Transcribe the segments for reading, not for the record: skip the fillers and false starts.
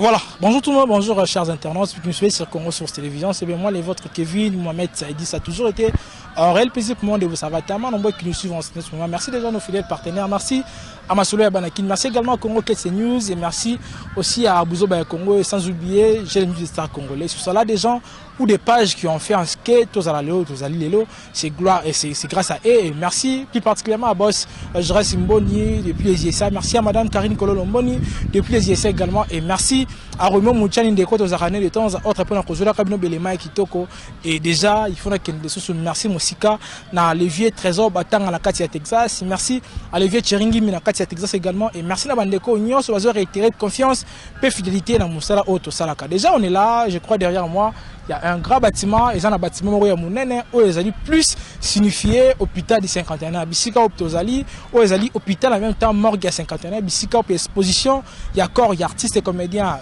Voilà, bonjour tout le monde, bonjour chers internautes, qui nous suivez sur Congo Source Télévision, c'est bien moi, les vôtres Kevin, Mohamed Saïdi, ça a toujours été un réel plaisir pour moi de vous savoir tellement nombreux qui nous suivent en ce moment. Merci déjà à nos fidèles partenaires, merci à Masolo et à Banakin, merci également à Congo Ketse News et merci aussi à Abouzo Baya Congo et sans oublier j'ai les news des stars congolais. Sur ça là des gens ou des pages qui ont fait un skate, tous à la Léo, tous à l'Ilo, c'est gloire et c'est grâce à eux. Et merci plus particulièrement à Boss Jérès Mboni depuis les ISA, merci à Madame Karine Kololo Mboni depuis les ISA également et merci à Romeo Mouchani Ndeko aux Arané de temps autre pour la Kozola Kabino Belema et Kitoko et déjà il faut que nous sous merci Mosika na Levier Trésor Batang à la Katia Texas, merci à Levier Cheringi na Katia Texas également et merci à Bandeko Union sur la réitéré de confiance et fidélité dans Moussala Auto Salaka. Déjà on est là, je crois derrière moi il y a un grand bâtiment, et un bâtiment où il y a plus signifié hôpital de 51 ans, Bissika Optozali, où il y a hôpital en même temps morgue à 51 ans, Bissika exposition, il y a corps, il y a artiste et comédien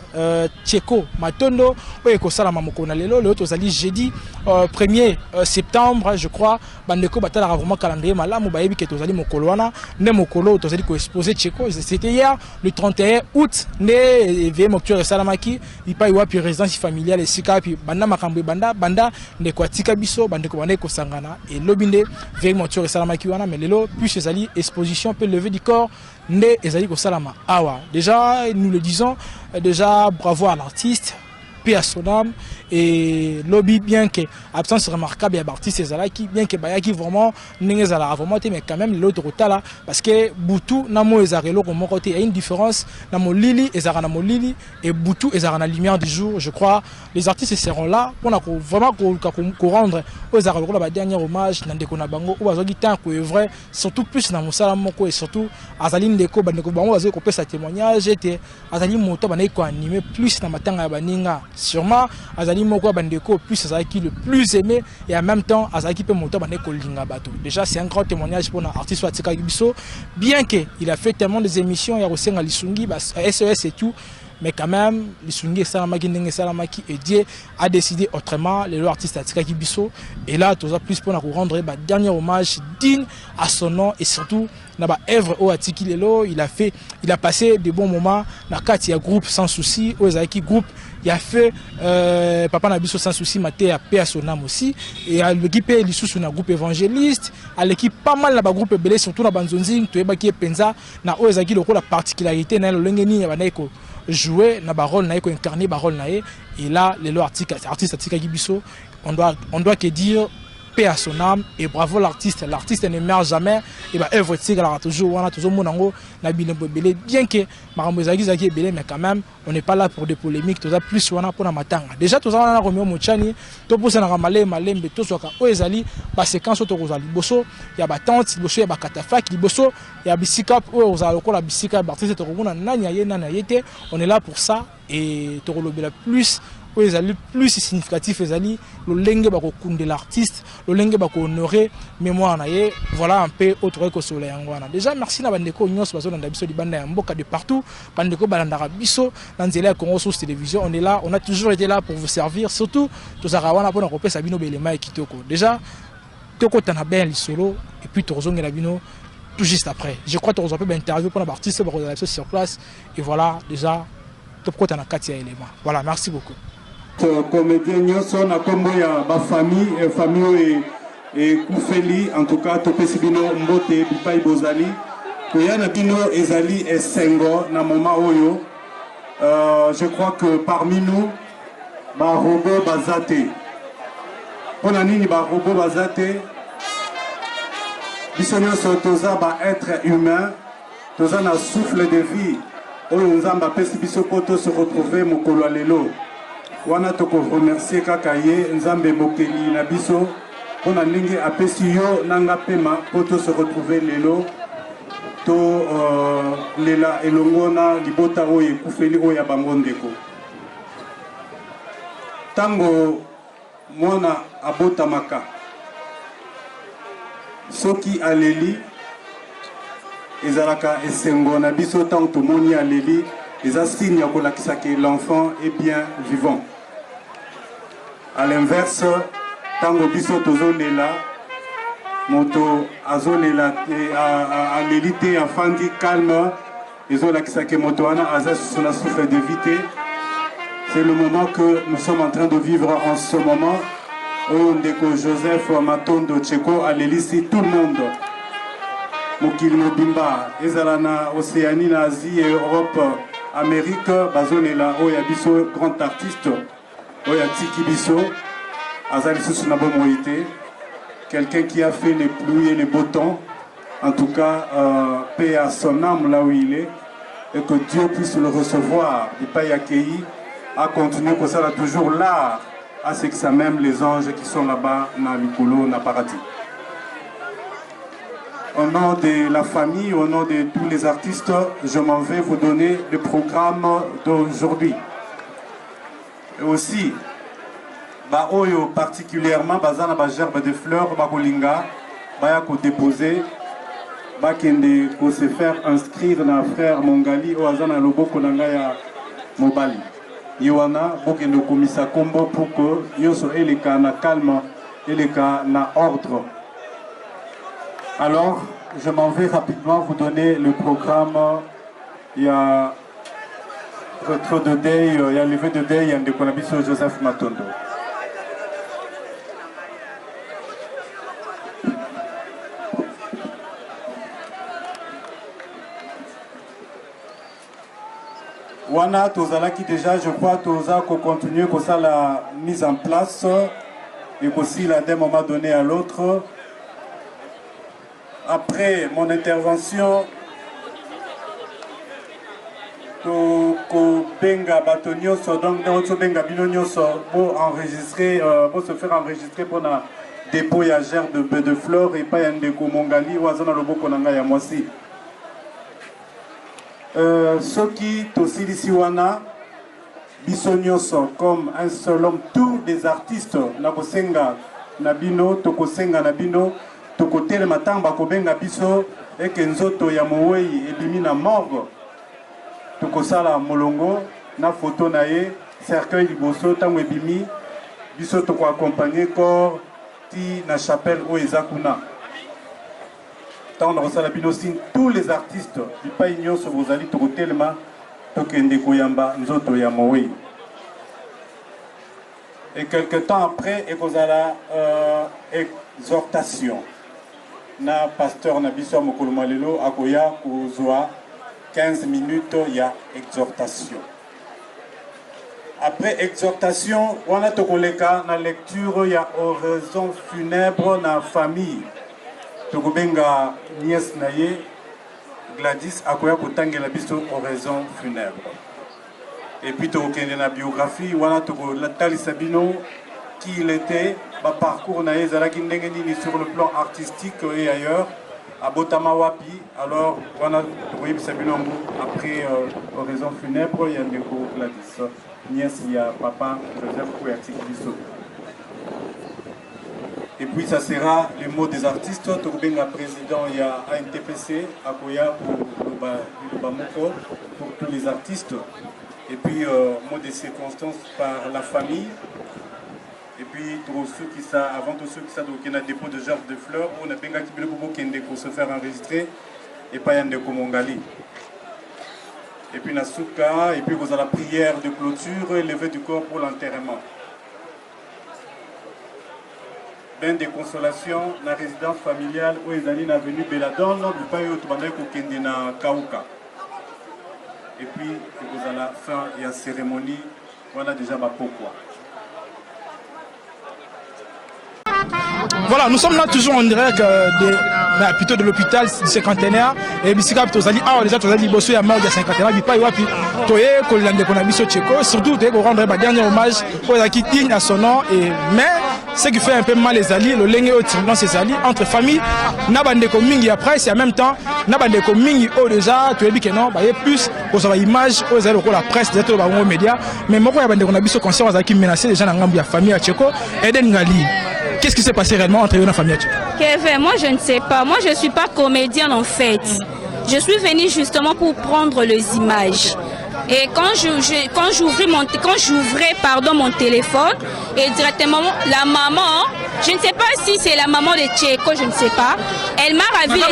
Tcheko Matondo, où il y a Kosala Mamokona Lelo, le Optozali jeudi 1er septembre, je crois, Bandeko Batala vraiment calendrier Malam, ou Bayebi Ketozali Mokoloana, Ne Mokolo, Optozali ko exposé Tcheko, c'était hier le 31 août, né VM Octubre Salamaki, il paye wapi résidence familiale et Sika, puis Bandama banda ndeko atika biso bandeko bande ko sangana et lobinde veille moteur salamaki wana mais lelo puis ezali exposition peut lever du corps nde ezali ko salama awa déjà nous le disons déjà bravo à l'artiste paix à son âme et lobby bien que absence remarquable à artiste ezalaki bien que bayaki vraiment n'ezala vraiment mais quand même l'autre là parce que Boutou namo ezarelo comme côté il y a une différence na molili ezara na molili et Boutou ezara na lumière du jour. Je crois les artistes seront là pour vraiment ko rendre aux ezara la dernier hommage na ndeko na bango ou bazoki tant ko vrai surtout plus na mosala moko et surtout azali ndeko bandeko bango bazoki ko pesa témoignage et azali moto banai ko animer plus na matanga ya baninga sûrement azali moko bandeko plus azaki le plus aimé et en même temps azaki pe moto bandeko linga bato. Déjà c'est un grand témoignage pour un artiste Watika Gibiso bien que il a fait tellement des émissions il y a aussi Lisungi SES et tout mais quand même Lisungi Salamaki Ndenge Salamaki et Dieu a décidé autrement les artistes Watika Gibiso et là tout ça plus pour rendre dernier hommage digne à son nom et surtout na ba œuvre au Atiki Lelo il a passé de bons moments na Katia groupe sans souci au Zaki groupe il a fait Papa Nabiso sans souci maté à paix à son âme aussi et à l'équipe l'issue na groupe évangéliste à l'équipe pas mal na ba groupe belé surtout na banzonzi to ebaki penza na Ozaki loko la particularité na lengeni ya baneko jouer na ba rôle na ko incarner ba rôle na et là les artistes Atika Gibiso on doit que dire paix à son âme et bravo l'artiste ne meurt jamais et bah œuvre tigre toujours on a toujours monango na bilembo belé bien que marambo zaki belé mais quand même on n'est pas là pour des polémiques tout ça plus on a pour na matanga déjà tout ça on a Romeo Mouchani to pour ça na malembe to soka o ezali ba séquence to kozali boso ya ba tante boso ya ba katafaki boso ya bisika o ozali ko la bisika ba artiste to komona nani yete on est là pour ça et to kolobela plus les alliés plus significatifs les alliés le lenge bako kunde l'artiste le lenge bako honorer mémoire naie voilà un peu autre que soleil ngwana déjà merci na bandeko nyos bazo na biso di banda ya mboka de partout bandeko balanda biso na nzela ya Congo Source Télévision on est là on a toujours été là pour vous servir surtout to zarawana pona ko pesa bino belema et kitoko déjà toko tana ben lisolo et puis tozonga la bino tout juste après je crois que tu as un peu interview pour l'artiste sur place et voilà déjà toko tana katia élément voilà merci beaucoup. Comédien nyonso na kombo ya ba famille et Koufeli en tout cas topesi bino mbote bipai bozali koyana bino ezali esengo na moment oyo je crois que parmi nous ba robot bazate pona nini ba robot bazate biso nyonso toza ba être humain toza na souffle de vie oyo nzamba pesi biso poto se retrouver mokolo lelo wana toko remercier kaka ye nzambe mokeli na biso pona ndenge apesi yo nanga pema poto se retrouver lelo to lela elongo na libota oyo ekufeli oyo ya bango ndeko tango mwana abotamaka soki aleli ezalaka esengo na biso tango tomoni aleli eza signe ya kolakisa ke l'enfant est bien vivant. À l'inverse, tango biso tozolela moto azolela a l'élite afandi calme ezolakisa ke moto wana aza sur la souffle de vite C'est le moment que nous sommes en train de vivre en ce moment. Ndeko Joseph Matondo Tcheko à l'Élysée, tout le monde. Mokili Mobimba, Ezalana, Océanie, Asie, Europe, Amérique, Bazonela, Oya Biso, grand artiste, Oya Tiki Biso, Azalisu Sunabo Moïté, quelqu'un qui a fait les pluies et les beaux temps. En tout cas, paix à son âme là où il est, et que Dieu puisse le recevoir. Il pas y accueilli, à continuer comme ça, toujours là, à ce que ça même les anges qui sont là-bas, dans l'Ikolo, dans le paradis. Au nom de la famille, au nom de tous les artistes, je m'en vais vous donner le programme d'aujourd'hui. Et aussi, Oyo particulièrement, Bazana Bagerbe de fleurs, Bakolinga, Bayako déposer, Bakende pour se faire inscrire dans frère Mongali, Oazana Loboko Nangaya Mobali. Yoana, Bokendo Komisa Kombo pour que Yoso Eleka na calme, Eleka na ordre. Alors, je m'en vais rapidement vous donner le programme. Il y a retrait de deuil, il y a levé de deuil, il y a un déconabiso Joseph Matondo. Wana Tozala qui déjà, je crois, Toza qu'on continue comme ça la mise en place et aussi là d'un moment donné à l'autre. Après mon intervention, Benga Batonioso, donc Benga Binonioso, pour enregistrer, pour se faire enregistrer pour un dépôt et gerbe de fleurs et pas un déco Mongali ou Azana Lobo Konanga Yamosi. Ceux qui aussi Siwana Bisonioso comme un seul homme, tous les artistes Nakosenga Nabino, Tokosenga Nabino, Tokotel Matamba Kobenga Biso et Kenzoto Yamowei et Bimina Morgue, Tokosala Molongo, na photo nae, cercueil Liboso, Tango Bimi, Biso Toko accompagné corps Ti na chapelle Oezakuna. Tant on a tous les artistes du pays sur vos alliés Tokotelma, Tokende Koyamba, Nzoto Yamoui. Et quelques temps après, il y a exhortation. Na pasteur Nabiso Mokolomalelo, Akoya, Kouzoa, 15 minutes, il y a exhortation. Après exhortation, on a Tokoleka, na lecture, il y a oraison funèbre dans la famille. Tokobenga nièce naye Gladys akoya kotangela biso oraison funèbre. Et puis tokende na biographie wana toko la Talisabino qui il était, ba parcours naye zalaki ndenge nini sur le plan artistique et ailleurs à Botama Wapi. Alors wana tokoyebi Sabino après oraison funèbre il y a ndeko Gladys nièce il y a papa Joseph Kouyatik biso. Et puis ça sera les mots des artistes. Tokobenga président, il y a ANTPC, Akoya pour Bamoko, pour tous les artistes. Et puis mots des circonstances par la famille. Et puis tous ceux qui ça, avant tous ceux qui ça, donc il y a un dépôt de gerbes de fleurs. On a benga qui veut pour se faire enregistrer. Et pas Yande Komongali. Et puis Nasuka, et puis vous avez la prière de clôture et lever du corps pour l'enterrement. Ben de consolation dans la résidence familiale où ils allaient dans l'avenue Belladone, du pays où ils allaient na Kauka. Et puis, à la fin, il y a cérémonie, voilà déjà ma pourquoi. Voilà, nous sommes là toujours en direct plutôt de l'hôpital cinquantenaire et bisika tozali awa déjà tozali bosso ya mort ya cinquantenaire bipai wapi toye kolande kona biso Tcheko surtout toye ko rendre ba dernier hommage pour la digne à son nom et mais ce qui fait un peu mal les alliés le lenge au dans ces alliés entre famille na bande ko mingi après c'est en même temps na bande ko mingi au déjà toye bi que non ba plus pour sa image aux zéro ko la presse des to ba ngo média mais moko ya bande kona biso conscience azaki menacer les gens na ngambu ya famille ya Tcheko Eden Ngali. Qu'est-ce qui s'est passé réellement entre eux et la famille? Kevin, moi je ne sais pas. Moi je ne suis pas comédienne en fait. Je suis venue justement pour prendre les images. Et quand j'ouvrais mon téléphone et directement la maman, je ne sais pas si c'est la maman de Tcheko, je ne sais pas. Elle m'a ravi.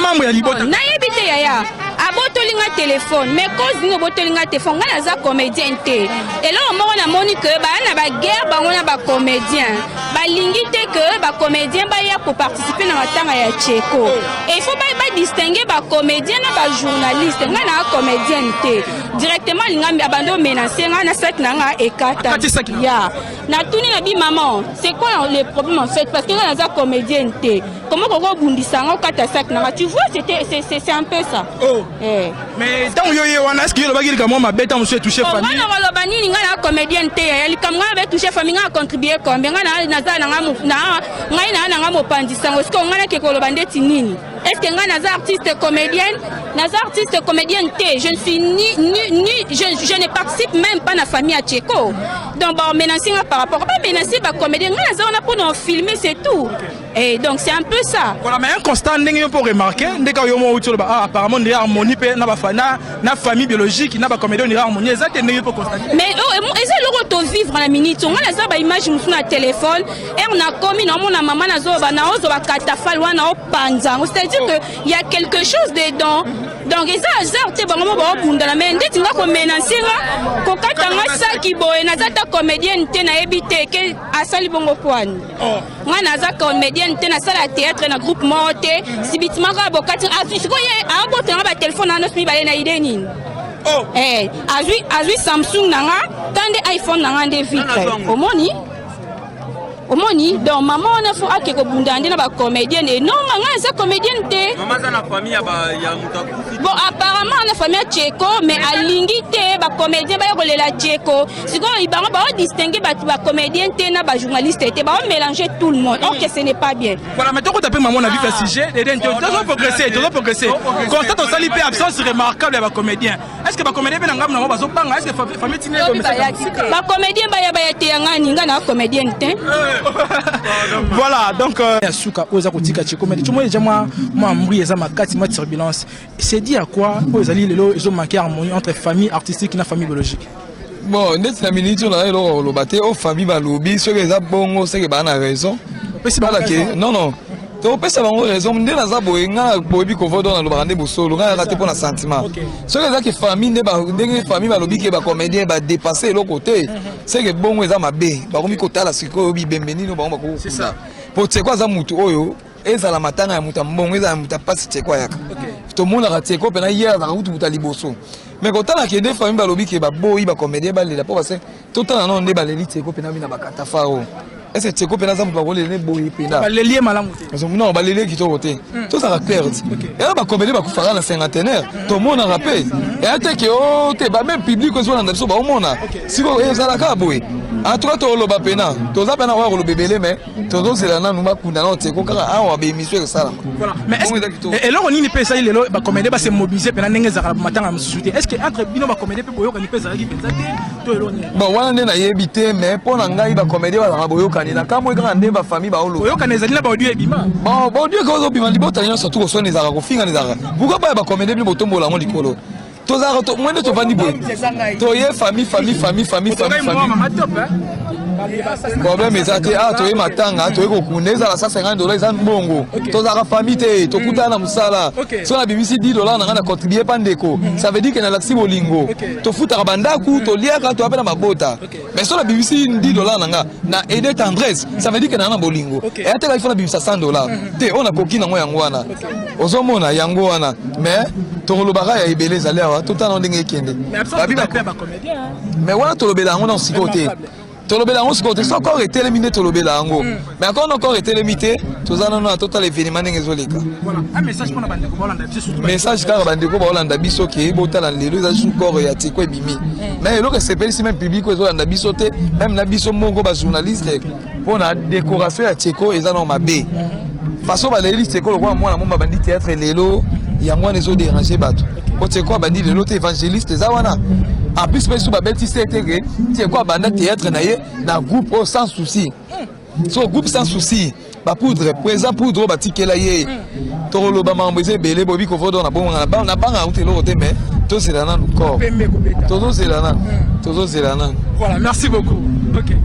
abotolinga téléphone mais cause ningo botolinga téléphone nga naza comédien te eloko moko namoni ke bana baguerre bango na bacomédien balingi te ke bacomédien baya pour participer na matanga ya Tcheko et il faut badistinguer bacomédien na bajournaliste nga na comédien te directement linga abando menacer nga na sac na nga ekata ya na tuni na bi maman c'est quoi le problème en fait parce que nga naza comédien te comment koko bundisa nga okata sac na tu vois c'est un peu ça mais tant yo wana est-ce que le bagil comme ma bête on se toucher famille nga na lobani nga na comédien te ya likam nga be toucher famille nga contribuer combien nga na naza na nga na nga mopandisa ngo est-ce que nga na ke kolobande tinini est-ce que nga naza artiste comédienne naza artiste comédienne te je ne suis ni je ne participe même pas na famille à Tcheko donc ba menacer par rapport à menacer ba comédien nga naza on a pour nous filmer c'est tout et donc c'est un peu ça voilà mais un constat ndenge pour remarquer ndeka yo mo utilo ba apparemment il y a harmonie pe na ba famille biologique na ba comédien il y a harmonie exact ndenge pour constater mais eza loko to vivre na minute nga naza ba image musu na téléphone et on a commis na mona maman nazo ba na ozo ba katafal wana o panza c'est-à-dire que il y a quelque chose dedans donc eza hasard te bango ba bunda la mais ndeti nga ko menacer nga ko katanga saki boye naza ta comédienne te na ebite ke asali bongo kwani nga naza comédienne te na sala théâtre na groupe moté sibitima ka bokati asiko ye abotanga ba téléphone na nosmi balé na idée nini azui Samsung nanga tande iPhone nanga nde vitre omoni donc maman on a faut akeko bunda ndina ba comédienne et non nga eza comédienne te maman za na famille ya mutakufi bon apparemment on a famille à Tcheko mais alingi te ba comédien ba yolela Tcheko siko ibango ba distinguer ba comédien te na ba journaliste te ba mélanger tout le monde ok ce n'est pas bien voilà mais toi taper maman on a vu le sujet et tu dois progresser constate on sali pe absence remarquable ba comédien est-ce que ba comédien pe ngam na ba zo panga est-ce que famille tine ba comédien ba ya te ngani nga na comédien te voilà donc Yasuka oza kotika Tcheko mais tu moi déjà moi mbri eza makati ma turbulence c'est dit à quoi ozali lelo ils ont manqué harmonie entre famille artistique et famille biologique bon net la minute on a lo baté au famille balobi ceux qui ont bongo c'est que ba na raison non to pesa bango raison ndé na za boyenga boyebi ko vodo na lo barande bosolo nga raté pour na sentiment ceux qui famille ne ba ndenge famille balobi ke ba comédien ba dépasser l'autre côté c'est que bongo eza mabe ba komi kotala siko bi bembeni no ba ko c'est ça pour Tcheko za mutu oyo ezala matanga ya muta mbongo ezala muta pasi Tcheko yaka to mona ka Tcheko pena hier za mutu muta liboso mais kotala ke de famille balobi ke ba boyi ba comédien ba lela po parce tout temps non ndé ba leli Tcheko pena bina ba katafao est-ce que Tcheko pena za mutu ba kolele boyi pena ba lelier malamu te non ba leli ki to côté tout ça perdre et ba comédien ba ku fara na cinquantenaire to mona rappel et ate ke o te ba même public zo na biso ba mona siko ezala ka boyi en tout cas to lo ba pena to za pena wa lo bebele mais to zo c'est là na numa kunda na Tcheko kaka awa be émission ça voilà mais et là on ni pesa ile lo ba comédien ba se mobiliser pena ndenge za matanga msusuté est-ce que entre bino ba comédien pe boyoka ni pesa ki penza te to eloni bon wana nde na yebité mais pona ngai ba comédien ba boyoka ni na kamwe kaka nde ba famille ba olo boyoka nezali na ba audio ebima bon audio ko zo bima libota nyonso to ko so nezaka ko finga nezaka pourquoi ba comédien bi botombola ngo likolo to za to mwende to vandi boy to ye famille problème ezate to ye matanga to ye ko kuneza la $150 za mbongo to za ka famille te to kutana musala so na BBC $10 na ngana contribuer pandeko ça veut dire que na laxi bolingo to futa ka bandaku to liaka to apena mabota mais so na BBC $10 na nga na aider tendresse ça veut dire que na bolingo et atela il faut na BBC $100 te on a kokina ngo yango wana ozomona yango wana mais to lobaka ya ebele zale awa to tana ndenge ekende mais wana to lobela ngo na sikote tolobela on se côté sans encore été éliminé tolobela ngo mais encore été limité tous en on a total événement ngezoleka voilà un message pour la bande ko Hollande biso message ka bande ko Hollande biso ke botala lelo za encore ya Tcheko ebimi mais lo que c'est pas même public ko Hollande biso te même na biso mongo ba journaliste pour na décoration ya Tcheko ezana mabe façon ba leli Tcheko lo kwa mwana momba bandi théâtre lelo yango ne zo déranger bato ko Tcheko bandi lelo te évangéliste za wana en plus mais sous babeti c'était que Tcheko banda théâtre na ye na groupe sans souci so groupe sans souci ba poudre présent poudre ba tikela ye to lo ba mamboze belé bobi ko fodo na bon na banga utelo te mais to c'est là dans corps to c'est là voilà merci beaucoup OK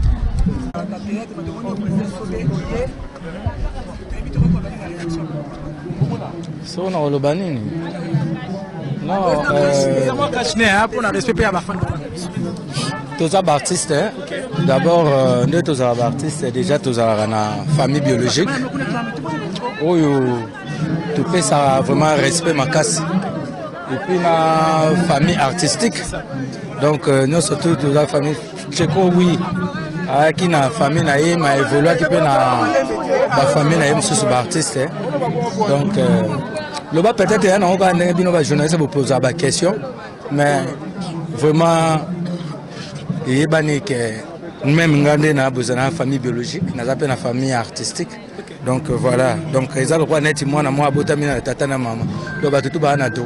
so na olobanini Non, pour le respect à la fin. tous les artistes, d'abord, nous tous les artistes, déjà tous les famille biologique. Où tu peux ça vraiment respect ma casse. Et puis la famille artistique. Donc nous surtout toute la famille Tcheko, oui. Qui na famille na m'a évolué qui peut na famille na sous artiste. Donc le bas peut-être il y a un journaliste pour poser des questions, mais vraiment il y a même na besoin famille biologique, na appelle la famille artistique. Donc voilà, donc ils ont le droit net moi na moi abotami na tata na maman. Donc ba tout ba na do.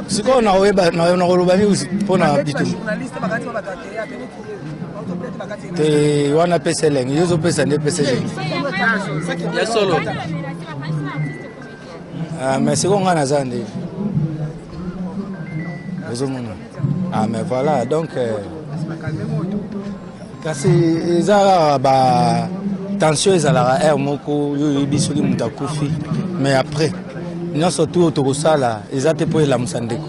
Si on a relobani pour na bitu. Te wana pesa lengi, yozo pesa ne pesa lengi. Ya solo. Ah mais c'est qu'on a nazande. Ah mais voilà, donc kasi ezala ba tension ezala air moko yo yebisoli mutakufi mais après non surtout tokosala ezate po la musandeko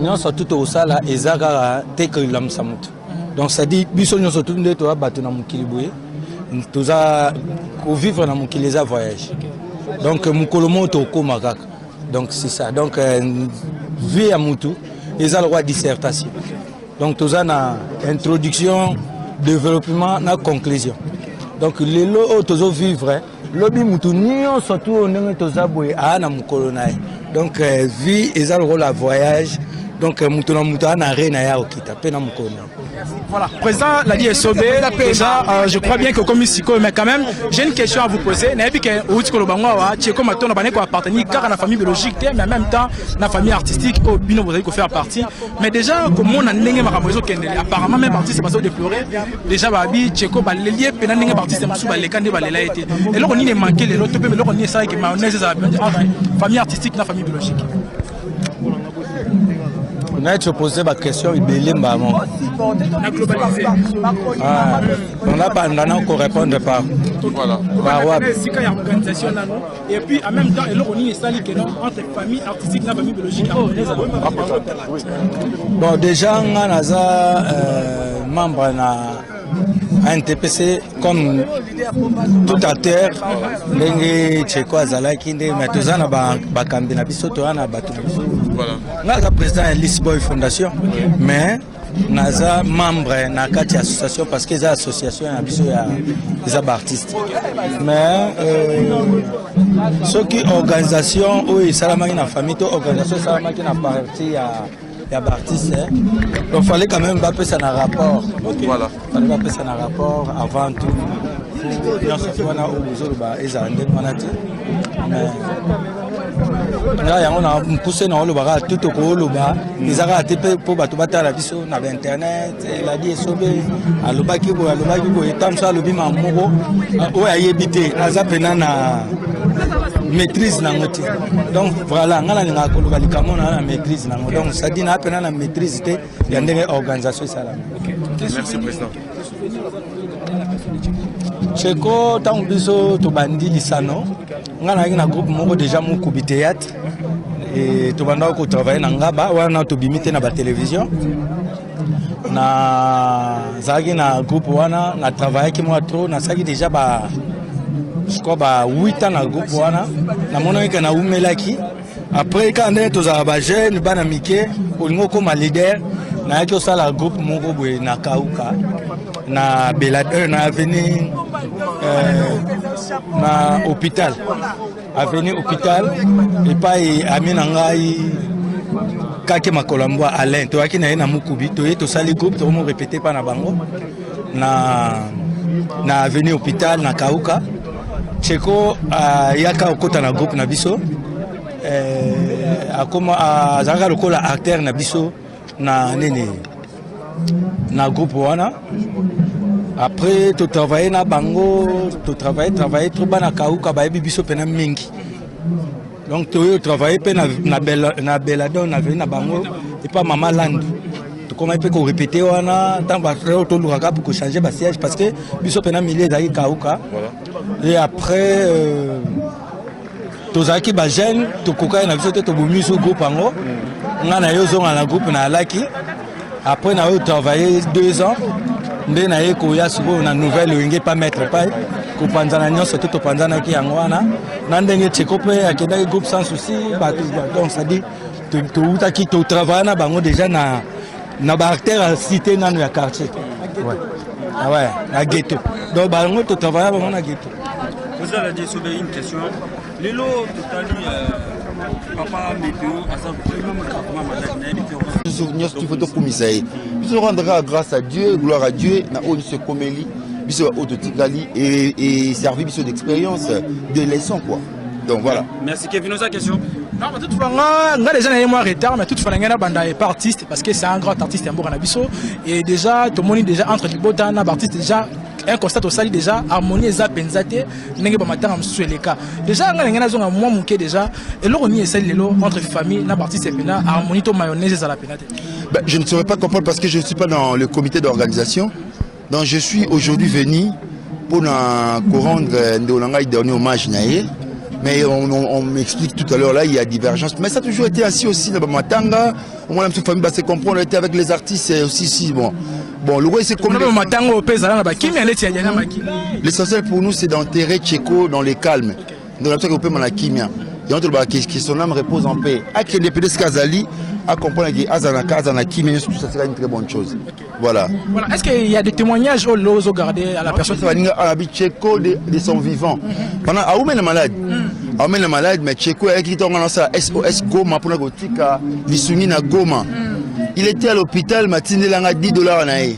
non surtout tokosala ezaka teke la musamutu donc ça dit biso non surtout ndeto abatu na mukili boye toza ko vivre na mukili za voyage donc mukolomo tokoma kaka donc c'est ça donc vie à mutu ezala roi dissertation. Donc, tout ça, introduction, développement, na conclusion. Donc, les lots, tout ça, vivre, lobby, moutounion, surtout, on est tous à boire, à na moukolonai. Donc, vie, et ça, le rôle à voyage. Donc, moutona moutana, reina ya okita, pena moukolonai. Voilà, président l'a dit Sobé, déjà, je crois bien que comme ici, mais quand même, j'ai une question à vous poser. N'a pas que Outikolo Bangwa, tu es comme ton abonné quoi appartenir car à la famille biologique, mais en même temps, la famille artistique, au bino vous avez faire partie. Mais déjà, comme on a n'engagé ma ramozo kende, apparemment même partie c'est pas ça de pleurer. Déjà, babi, tu es comme les liés, peine n'engagé partie c'est moussou les candidats balela été. Et là on y est manqué les autres, mais là on y est ça que mayonnaise ça famille artistique, la famille biologique. On a posé ma question, il belé maman. On n'a pas encore répondre par. Voilà. Et puis en même temps, on y est sali entre famille artistique et famille biologique. Bon, déjà, on a membre à NTPC comme tout à terre, les Tcheko Azalaki, mais tous en a Bakambina Bisoto, on a battu. Voilà. On a président de Lisboy Fondation, mais on a membre de la association parce que les associations sont des artistes. Mais ceux qui organisation, oui, ça la la famille, organisation, ça la qui n'a parti à. Il y a artistes, donc il fallait quand même pas ça un rapport. Voilà. Il fallait pas ça un rapport avant tout. Bien sûr, on a on a poussé dans le bar tout au loba. Ils ont raté pour battre la vie sur internet. La vie est sauvée. À l'obaki, et tant ça le bima moro. Où a habité? Azapenana. Maîtrise nangote. Donc voilà, ngala nga ko lobali kamo na maîtrise nango. Donc ça dit na pena na maîtrise te ya ndenge organisation sala. Merci président. Tcheko tangu biso to bandi lisano. Ngala na groupe moko déjà mo kubi théâtre et to banda ko travailler na ngaba wana to bimite na ba télévision. Na zagi na groupe wana na travailler ki mo trop na sagi déjà ba je crois 8 ans na groupe wana na mona que na umelaki après quand on est aux jeune bana mike olingo comme leader na yaki osala groupe moko boye na kauka na belade na avenue na hôpital avenue hôpital et pas amina ngai kake makolambwa Alain to yaki na mukubi to yeto sali groupe to mo répéter pas na bango na avenue hôpital na kauka Tcheko yaka okota na groupe na biso akoma azanga lokola acteur na biso na nene na groupe wana après to travailler na bango to travailler trop bana kauka ba biso pena mingi donc to travailler pe na beladon na venu na bango et pas mama land to comment il peut répéter wana tant ba frère autour pour changer ba siège parce que biso pena milieu d'ailleurs kauka. Et après tozaki ba jeune to koka na biso to bomi so groupe ango. Ngana yo zonga na groupe na alaki. Après na yo travaillé 2 ans. Ndé na ye ko ya suko na nouvelle ngé pas mettre pas ko panzana nyonso to panzana ki yango wana. Na ndenge tcheko pe akenda groupe sans souci ba donc ça dit to utaki to travailler na bango déjà na ba acteur cité na ya quartier. Ouais. Ah ouais, na ghetto. Donc bango to travailler bango na ghetto. Vous allez dire sur une question. Lelo totali papa météo à ça souvenir tu faut pour misaï. Biso rendra grâce à Dieu, gloire à Dieu na on se koméli, biso autotikali et servir biso d'expérience, de leçon quoi. Donc voilà. Merci Kevin, sa question. Non, mais toute façon, on a déjà un mois retard, mais toute façon, on a banda pas artiste parce que c'est un grand artiste en Bouranabiso et déjà tout le monde déjà entre les botans, artiste déjà un constat au sali déjà harmonie et zapenzate n'engé pas matin am sur les cas déjà on a une zone à moi mouké déjà et là on y essaie les lots entre famille na artiste et pena harmonie to mayonnaise à la penate. Je ne saurais pas comprendre parce que je ne suis pas dans le comité d'organisation. Donc je suis aujourd'hui venu pour rendre Ndolanga dernier hommage naé. Mais on m'explique tout à l'heure là, il y a divergence. Mais ça a toujours été ainsi aussi dans Matanga. Au moins, la famille va se comprendre. On était avec les artistes aussi. Si, bon, le roi c'est comme. L'essentiel pour nous, c'est d'enterrer Tcheko dans les calmes. Dans la kimia. Que son âme repose en paix. À comprendre que Azanaka, Azanaki, mais ça sera une très bonne chose. Voilà. Est-ce qu'il y a des témoignages au lot gardés à la personne Tcheko de son vivant. Pendant Aoumen est malade. Aoumen est malade, mais Tcheko a écrit SOS Goma pour la Gotika, Visuni na Goma. Il était à l'hôpital, Matine Langa $10 nae.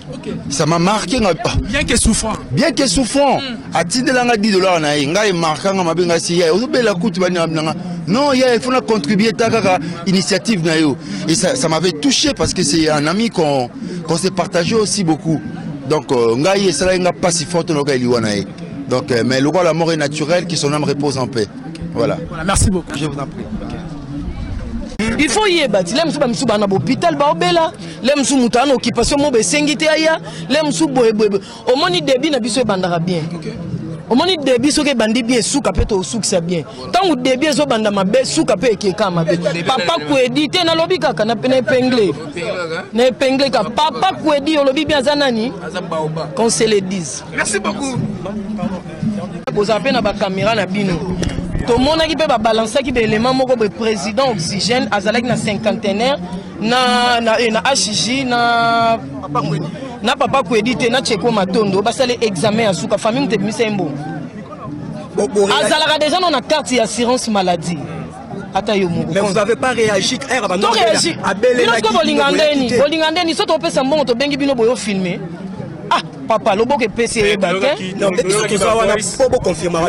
Ça m'a marqué. Bien que souffrant. Bien que souffrant. À Tine Langa $10 nae. Nga est marquant, ma benga si ya. Ozo bela kutu bani abnanga. Non, il faut contribuer à ta initiative nayo. Et ça m'avait touché parce que c'est un ami qu'on s'est partagé aussi beaucoup. Donc, nga y ça n'a pas si fort no kaili wanae. Donc, mais le roi la mort est naturelle, que son âme repose en paix. Voilà. Merci beaucoup. Je vous en prie. Il faut y bâtir les msou bana hôpital ba obela les msou mutana occupation mo be sengite aya les msou boye au moni débit na biso bandara bien au moni débit so ke bandi bien souka peto soukisa bien tant ou débit zo banda mabe souka pe ekeka mabe papa ko éditer na lobi kaka na épinglé ka papa ko éditer au lobi bien zanani qu'on se le dise. Merci beaucoup. Vous avez na ba caméra na bino. Tout le monde qui peut balancer qui élément moko be président oxygène azalaki na cinquantenaire na HJ na papa ko éditer na Tcheko Matondo basale examen à souka famille te mise mbo azalaka déjà na carte d'assurance maladie. Mais vous n'avez pas réagi. Non réagi. Bolingandeni so to pesa mbongo to bengi bino boyo filmer. Ah, papa, le beau que PC non, confirmer.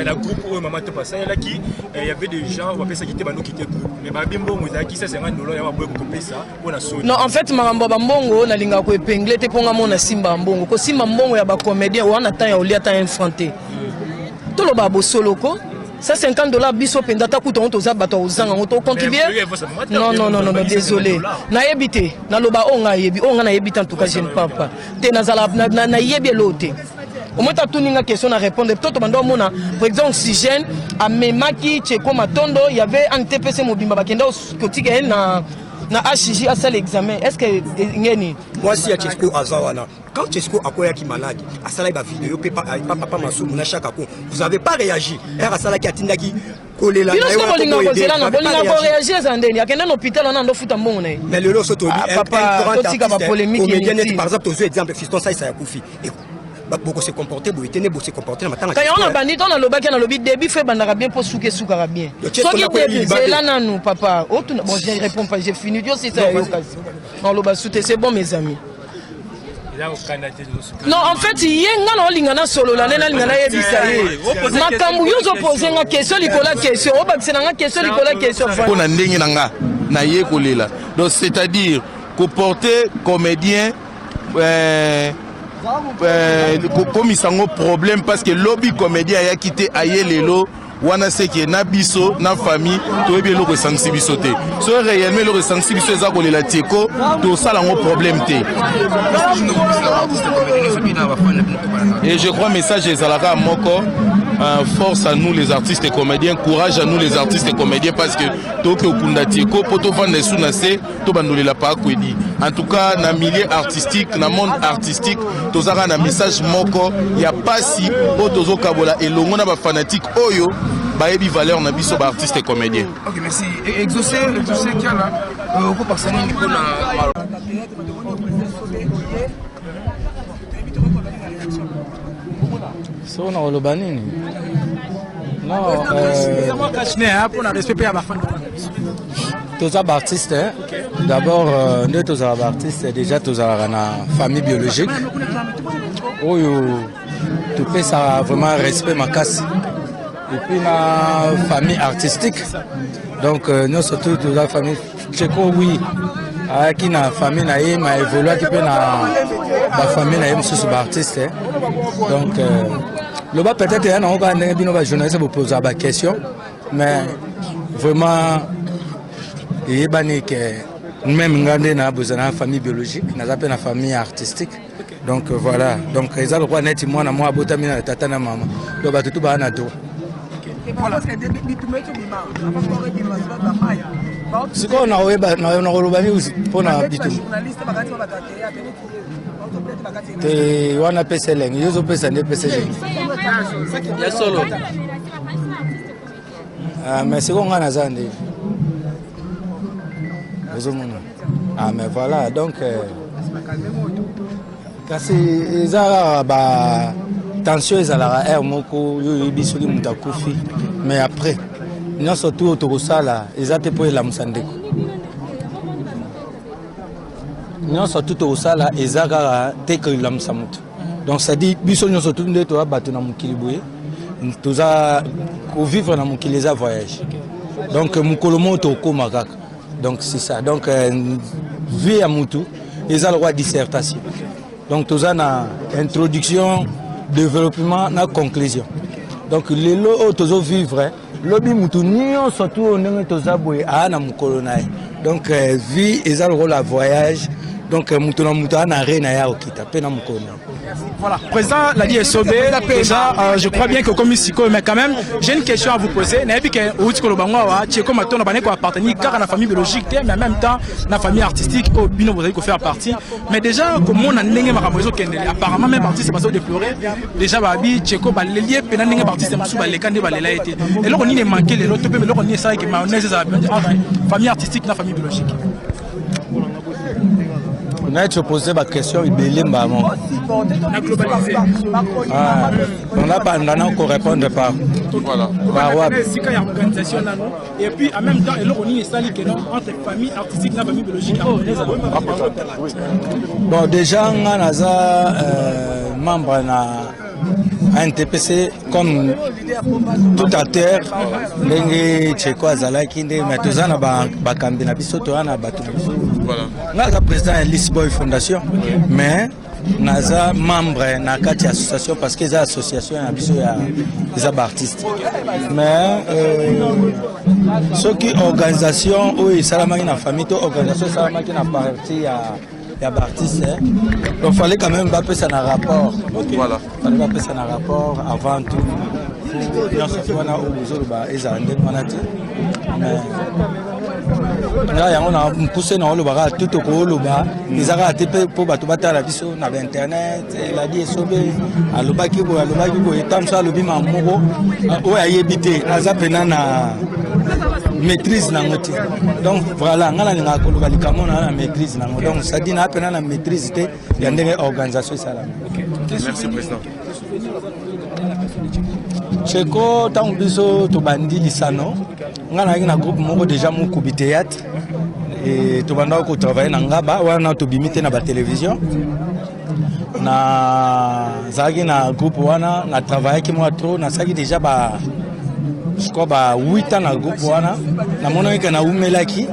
La groupe où maman te passait, il y avait des gens qui ont quitté le groupe. Mais Babimbo, vous avez qui ça, $50, il y a beaucoup ça. Non, en fait, Maramba Mbongo, la linga ko épinglé, te ponga mona Simba Mbongo. Ko Simba Mbongo, il y a des comédiens, on attend, il y a des enfrantés. Tout le babo solo ko. Ça $50 biso pendata kuto on toza bato ozanga on to contribuer. Non, désolé. Na yebité, na loba onga yebi, onga na yebita en tout cas je ne parle pas. Te nazala na yebi lote. Au moins tu ninga question à répondre. Toto bando mona, par exemple oxygène à Memaki Tcheko Matondo, il y avait un TPC mobimba bakenda kotika na HJ à ça l'examen. Est-ce que ngeni moi si ya Tcheko azawana. Quand Tcheko akoya qui malade, à ça la vidéo papa Masou na chaka ko. Vous avez pas réagi. Era ça la qui atindaki kolela na yo. Bolinga réagir zandeni. Akenda hôpital on ando futa mbongo na. Mais le loso to papa totika ba polémique par exemple aux exemple fiston ça ya kufi. Beaucoup se comporter, beaucoup tenir, beaucoup se comporter. Quand on a bandit, on a le bac, on a le début fait bandara bien pour souker soukara bien. C'est là non papa. Bon je réponds pas, j'ai fini. Dieu c'est ça. On le bas c'est bon mes amis. Non en fait yenga na lingana solo la nena lingana yebisa ye. Makambu yo zo poser nga question likola question. O ba nga question likola question. On a ndenge nanga na ye kolela. Donc c'est-à-dire comporter comédien comme ils sont au problème parce que lobby comédien a quitté aye lelo wana seki na biso na famille toyebi eloko esangisi biso te so réellement eloko esangisi biso eza kolela tieko tosala yango problème te. Et je crois message ezalaka moko force à nous les artistes et comédiens, courage à nous les artistes et comédiens parce que toke okunda tieko poto vanda sou na se to bandolela pa kwedi. En tout cas na milieu artistique na monde artistique tozaka na message moko ya pasi o tozo kabola elongo na ba fanatique oyo bayebi valeur na biso ba artiste et comédien. OK, merci. Exaucé qui a là au passer ni ko na so na olobanini. Non, pour respecter la fin. tous les artistes, hein. D'abord, nous tous les artistes, déjà tous la famille biologique. Où tu peux ça vraiment respect ma casse. Et puis la famille artistique. Donc nous surtout toute la famille Tcheko, oui. Qui na famille na m'a évolué qui peut la famille na sous artiste. Donc le bas peut-être on va nos journalistes pour poser des questions, mais vraiment il y a que même ngande na besoin na famille biologique, na appelle na famille artistique. Donc voilà, donc ils ont le droit net moi na moi botami na tata na maman. Donc ba tout ba na do. Voilà. Si on a olobani pona bitum. Te wana peseleng, yozo pesa ne peseleng. Ya solo. Ah mais c'est qu'on a zande. Ah mais voilà donc kasi ezala ba tension ezala air moko yo bisoli mutakufi mais après nous surtout autosala ezate pour la musandeko nous surtout autosala ezaka teke la musamutu donc ça dit bisoli nous surtout ndeto abatu na mukili boye toza ko vivre na mukili za voyage donc mukolomo to ko makaka donc c'est ça donc vie à mutu ezala roi dissertation donc toza na introduction développement na conclusion donc les lots tozo vivre lobi mutu nyo surtout ndenge toza boye ana mukolo nae donc vie ezala rôle à voyage donc mutu na mutu ana rena ya okita pe na mukolo. Voilà, président l'a dit Sobé, déjà je crois bien que comme ici, mais quand même j'ai une question à vous poser. N'avez que Outiko Bangwa, Tcheko Maton n'a pas appartenu car à la famille biologique, mais en même temps la famille artistique au bino vous avez faire partie. Mais déjà comme on a n'engagé ma ramozo Kende, apparemment même partie c'est pas ça déplorer. Déjà Babi Tcheko Balélié, peine n'engagé partie c'est Moussou Balékande Baléla été. Et là on y est manqué les autres, mais là on y est ça qui mayonnaise entre famille artistique et la famille biologique. On a posé ma question, il est maman. On n'a pas encore répondre par. Voilà. Et puis en même temps, on y est sali que non entre famille artistique et la famille biologique. Bon, déjà, on a membre à NTPC comme tout à terre. Dengue Tcheko Azalaki, mais tous en a bakambi na biso to ana batu. Voilà. Naza président de Lisboy Fondation, mais naza membre na kati association parce que les associations a biso ya des artistes. Mais ceux qui organisation ou salamaki na famille to organisation salamaki na parti ya artistes. Donc fallait quand même pas ça un rapport. Voilà. Fallait pas ça un rapport avant tout. Bien sûr on a besoin ba ezande manati. Là yango na poussé na oloba tout ko oloba ezaka tepe po bato batala biso na internet la di esobe alobaki bo etamsa lobi mamoko o ayebite azapena na maîtrise na ngoti donc voilà ngala nga koloba likamo na maîtrise na donc ça dit na pena na maîtrise te ya ndenge organisation sala. Merci président. Tcheko tant biso to bandi lisano ngana na groupe moko déjà mon kubi théâtre et to banda ko travailler na ngaba wana to bimite na ba télévision na zagi na groupe wana na travailler ki moi trop na sagi déjà ba je crois ba 8 ans na groupe wana na mona ka na umelaki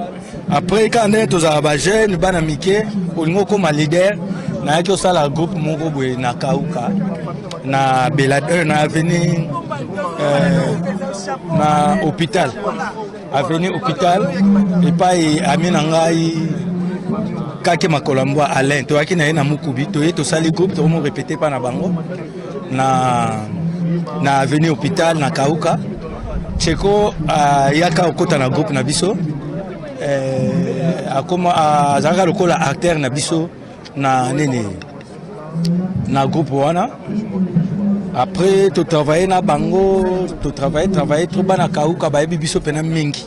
après quand on est tous ba jeune bana mike olingo comme leader na yaki osala groupe moko boye na kauka na Belade na avenue na hôpital avenue hôpital epai ami na ngai kake makolambwa Alain toyaki na ye na Mukubi toye tosali groupe tomo répéter pa na bango na avenue hôpital na Kauka Cheko yaka okota na groupe na biso akoma azaka lokola acteur na biso na nene na groupe wana. Après tu travailles na bango tu travailler trop bana Kauka ba biso pena mingi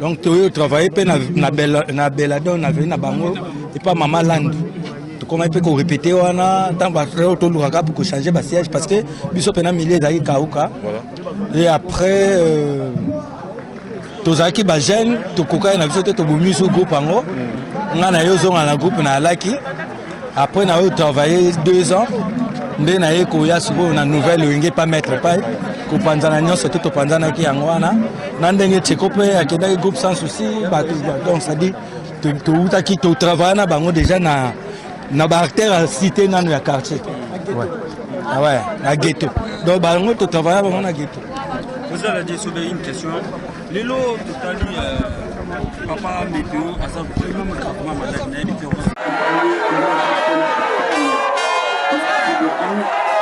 donc tu travailler pe na Belladon na venir na bango et pas Mama Land tu comment peut répéter wana tant ba to lukaka pour changer ba siège parce que biso pena milieu za Kauka et après tozaki ba jeune to koka na biso te to bomiso groupe ango ngana yo zonga na groupe na Laki après na yo travailler 2 ans ndé na yeko ya suko na nouvelle wenge pas mettre pas ko panzana nyonso to panzana ki yango wana na ndenge Cheko pe akenda groupe sans souci donc ça dit to uta ki to travailler na bango déjà na ba acteur cité nanu ya quartier ouais ah ouais na ghetto donc bango to travailler bango na ghetto. Vous allez dire sur une question les lots totali papa météo à ça vraiment comment malade na différence.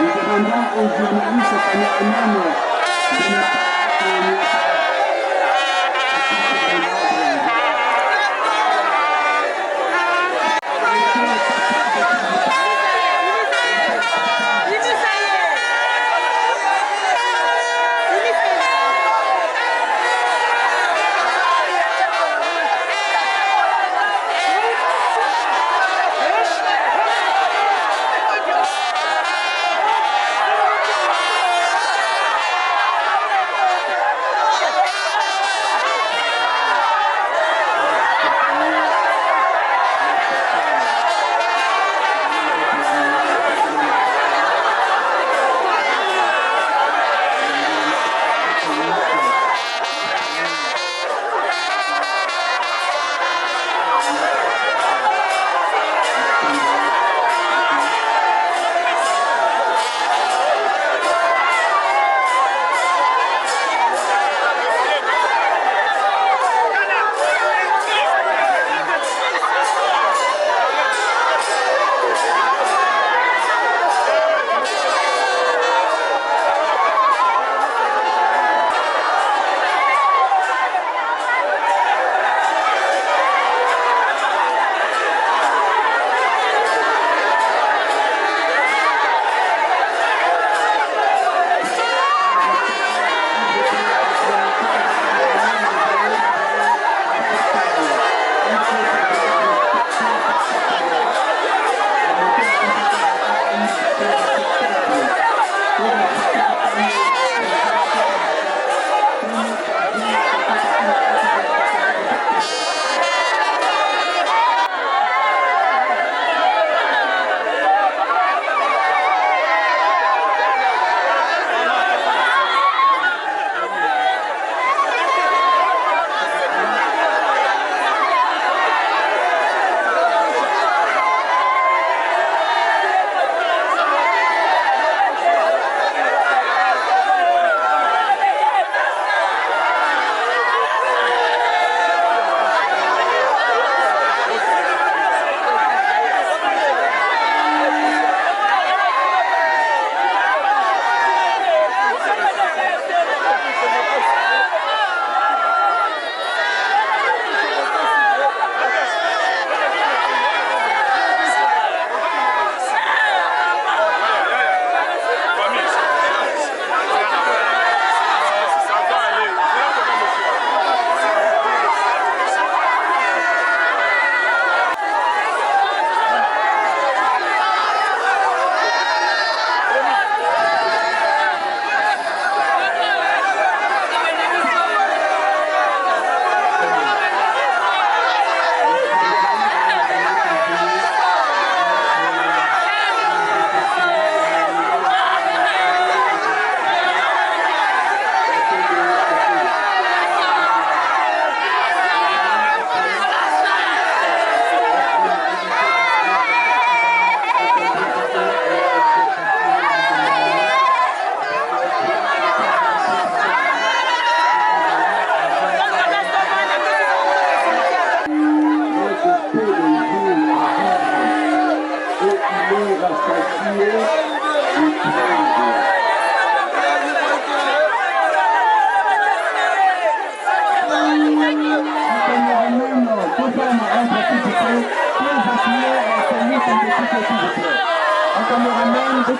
Nous demandons aux journalistes de ne pas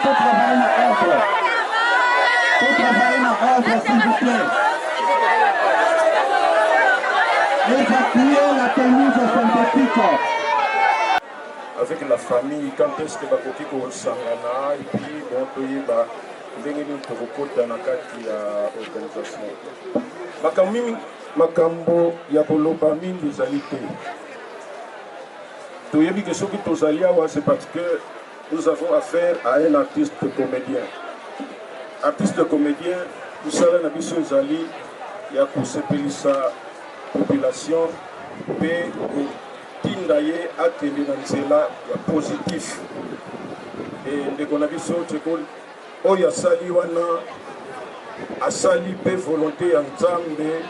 faut travailler dans l'ordre. Il faut travailler dans l'ordre, s'il vous plaît. Évacuer la pelouse synthétique. Avec la famille, quand est-ce que bakoki kosangana et puis bon toyeba ndenge nini tokokota na kati ya organisation. Makambo ya koloba mingi ezali te. Toyebi ke soki tozali awa c'est parce que nous avons affaire à un artiste comédien. Artiste comédien, mosala na biso ezali ya kosepelisa population pe tinda ye akende na nzela ya positif. Ndeko na biso teko oyo asali wana asali pe volonté ya Nzambe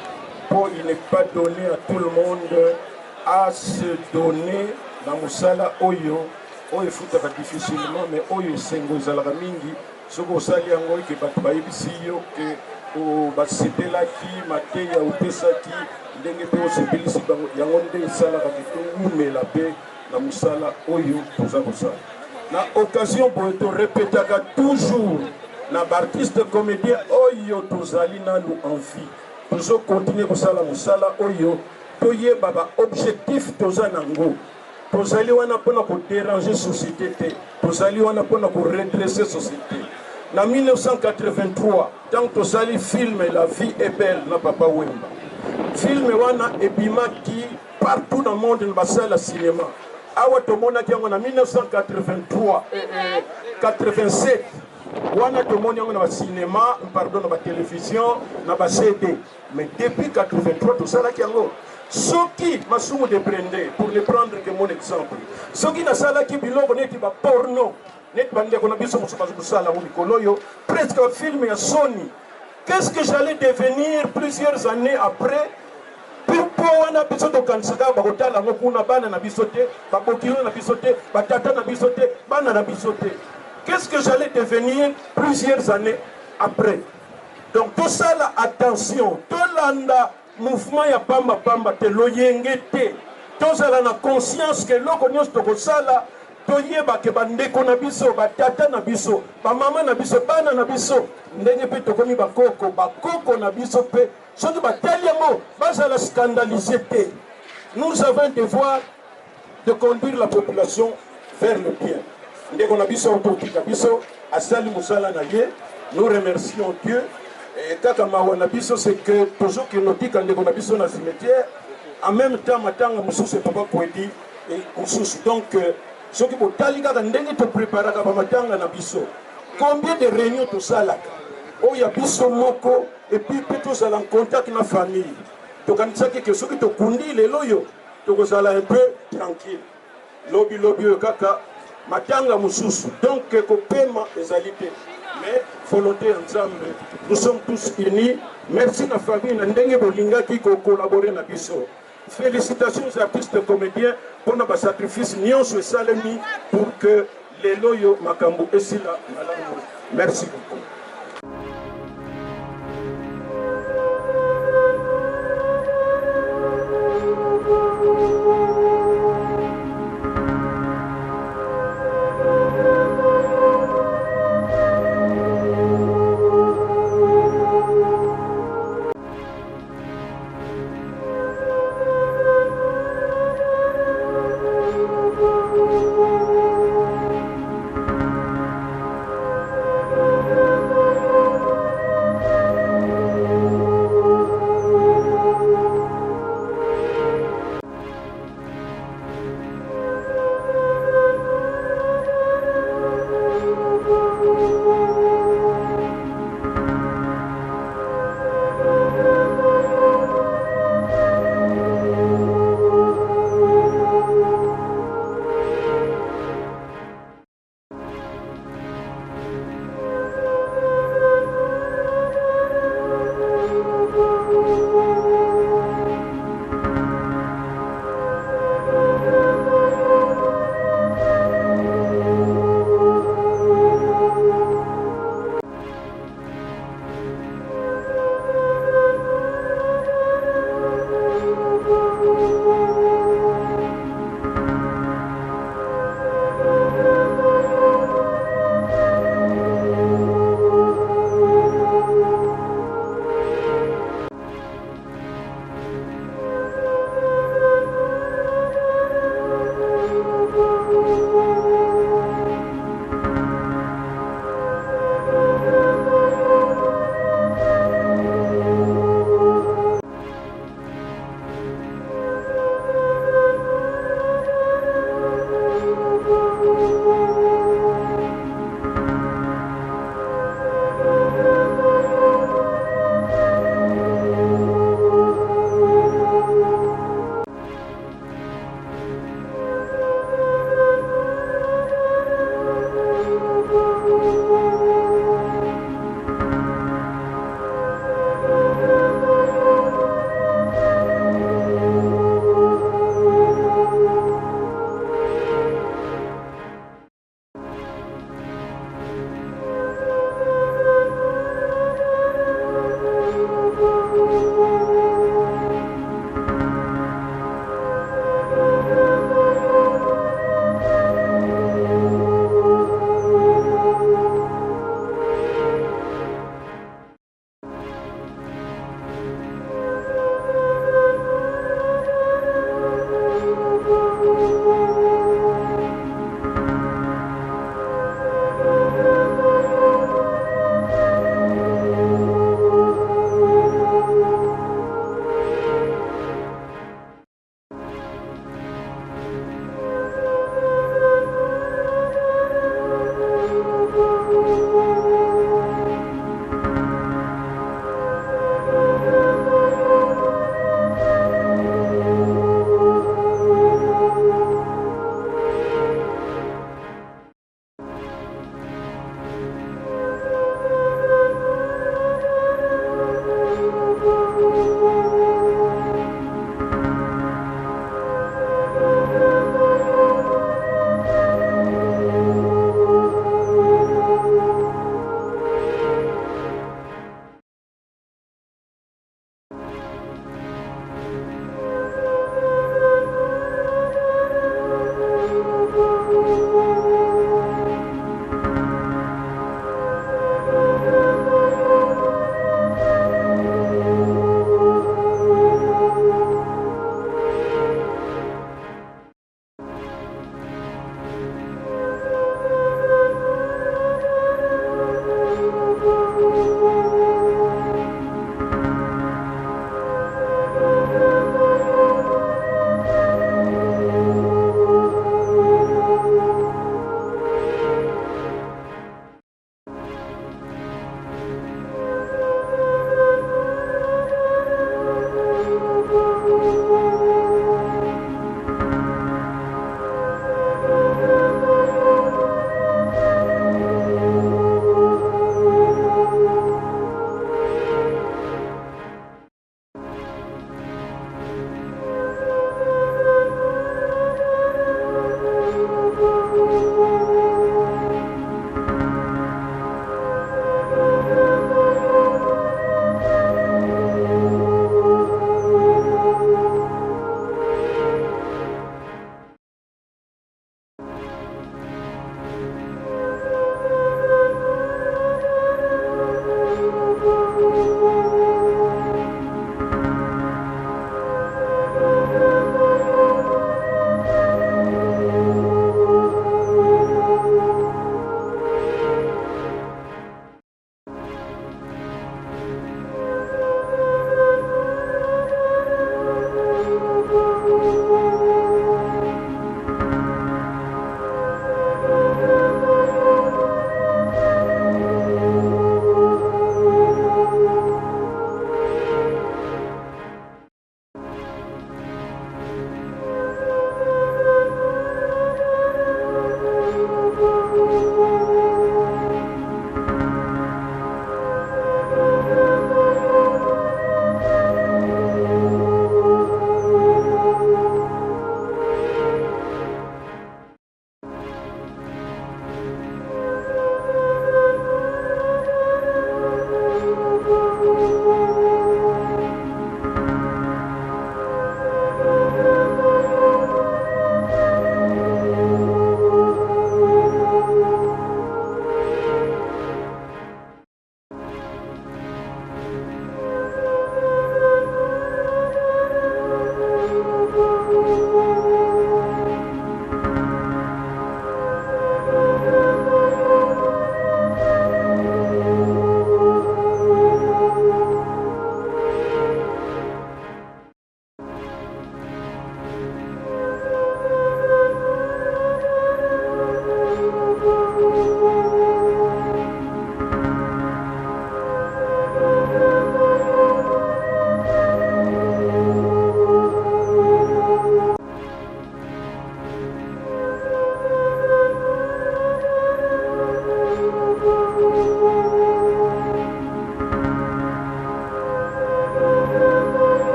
pour il n'est pas donné à tout le monde à se donner na mosala oyo efutaka difficilement mais oyo esengo ezalaka mingi soki osali yango eke bato bayebisi yo ke basepelaki mateya opesaki ndenge mpe osepelisi bango yango nde esalaka ke towumela mpe na mosala oyo toza kosala na occasion boye torepetaka toujours na baartiste comédien oyo tozali nanu envie tozokontinue kosala mosala oyo toyeba baobjectif toza nango tozali wana mpona kodéranger société te tozali wana mpona koredresser société. Na 1983 tant tozali film La vie est belle na Papa Wemba film wana ebimaki partout dans le monde na basala cinéma awa tomonaki yango na 1983 87 wana tomoni yango na bacinéma pardon na batélévision na bacd mais depuis 83 tosalaki yango soki masumu de Brende pour ne prendre que mon exemple soki nasalaki biloko neti baporno neti bandeko na biso mosusu bazokosala ngo mikolo oyo presque film ya Sony. Qu'est-ce que j'allais devenir plusieurs années après pour wana biso tokanisaka bakotala ngo kuna bana na biso te babokilo na biso te batata na biso te bana na biso te. Qu'est-ce que j'allais devenir plusieurs années après? Donc tout ça là, attention, tolanda mouvement ya pamba pamba te loyenge te tozala na conscience que loko nyonso tokosala toyeba ke bandeko na biso batata na biso bamama na biso bana na biso ndenge mpe tokomi bakoko na biso mpe soki batali yango bazala scandalisé te. Nous avons un devoir de conduire la population vers le bien. Ndeko na biso autokika biso asali mosala na ye. Nous remercions Dieu. Et kaka mawa na biso c'est que toujours que notika ndeko na biso na cimetière en même temps matanga mususu papa poedi et mususu donc ce qui botali kaka ndenge to préparaka ba matanga na biso combien de réunions to salaka o ya biso moko et puis peut tous en contact na famille to kanisaki que ce qui to kundi lelo yo to kozala un peu tranquille lobi kaka matanga mususu donc ko pema ezalité mais volonté ensemble nous sommes tous unis. Merci la famille na ndenge bolinga qui collaborer na biso. Félicitations aux artistes comédiens pour notre sacrifice nyonso esalemi pour que les loyo makambo esila malamu. Merci beaucoup.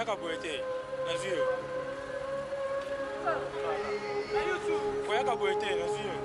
Koyaka boete, nazio. Koyaka boete, nazio.